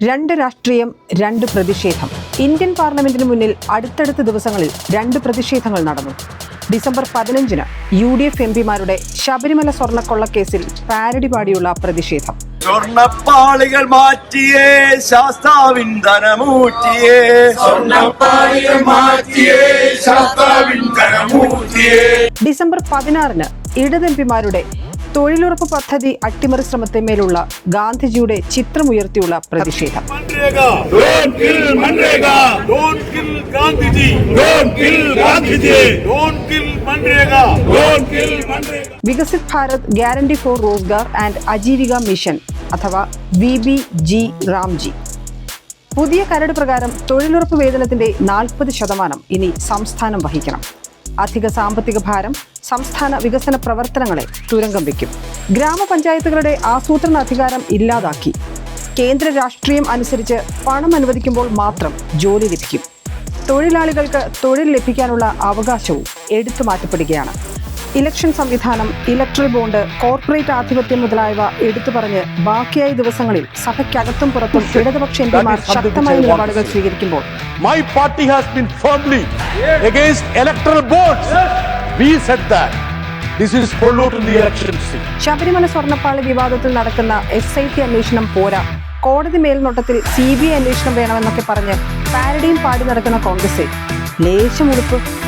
രണ്ട് രാഷ്ട്രീയം, രണ്ട് പ്രതിഷേധം. ഇന്ത്യൻ പാർലമെന്റിന് മുന്നിൽ അടുത്തടുത്ത ദിവസങ്ങളിൽ രണ്ട് പ്രതിഷേധങ്ങൾ നടന്നു. ഡിസംബർ 15-ന് UDF MPമാരുടെ ശബരിമല സ്വർണ്ണക്കൊള്ളക്കേസിൽ പാരഡി പാടിയുള്ള പ്രതിഷേധം. സ്വർണ്ണപ്പാളികൾ മാറ്റിയേ ശാസ്താവിൻ ധനമൂറ്റിയേ, സ്വർണ്ണപ്പാളികൾ മാറ്റിയേ ശാസ്താവിൻ ധനമൂറ്റിയേ. ഡിസംബർ 16-ന് ഇടത് MPമാരുടെ തൊഴിലുറപ്പ് പദ്ധതി അട്ടിമറി ശ്രമത്തിന്മേലുള്ള ഗാന്ധിജിയുടെ ചിത്രമുയർത്തിയുള്ള പ്രതിഷേധം. Viksit Bharat guarantee four Rozgar and Ajeevika mission അഥവാ VBG റാംജി. പുതിയ കരട് പ്രകാരം തൊഴിലുറപ്പ് വേതനത്തിന്റെ 40% ഇനി സംസ്ഥാനം വഹിക്കണം. അധിക സാമ്പത്തിക ഭാരം സംസ്ഥാന വികസന പ്രവർത്തനങ്ങളെ തുരങ്കം വയ്ക്കും. ഗ്രാമപഞ്ചായത്തുകളുടെ ആസൂത്രണ അധികാരം ഇല്ലാതാക്കി. കേന്ദ്ര രാഷ്ട്രീയം അനുസരിച്ച് പണം അനുവദിക്കുമ്പോൾ മാത്രം ജോലി ലഭിക്കും. തൊഴിലാളികൾക്ക് തൊഴിൽ ലഭിക്കാനുള്ള അവകാശവും എടുത്തു മാറ്റപ്പെടുകയാണ്. ഇലക്ഷൻ സംവിധാനം, ഇലക്ട്രൽ ബോണ്ട്, കോർപ്പറേറ്റ് ആധിപത്യം മുതലായവ എടുത്തു പറഞ്ഞ് ബാക്കിയായ ദിവസങ്ങളിൽ സഭയ്ക്കകത്തും പുറത്തും ഇടതുപക്ഷ MPമാർ ശക്തമായ നിലപാടുകൾ സ്വീകരിക്കുമ്പോൾ My party has been firmly against electoral bonds. We said that this is polluting the election scene. Sabarimala സ്വർണ്ണപ്പാളി വിവാദത്തിൽ നടക്കുന്ന SIT അന്വേഷണം പോരാ, കോടതി മേൽനോട്ടത്തിൽ CBI അന്വേഷണം വേണമെന്നൊക്കെ പറഞ്ഞ് പാരഡിയും പാടി നടക്കുന്ന കോൺഗ്രസ് ലേശം ഉടുപ്പ്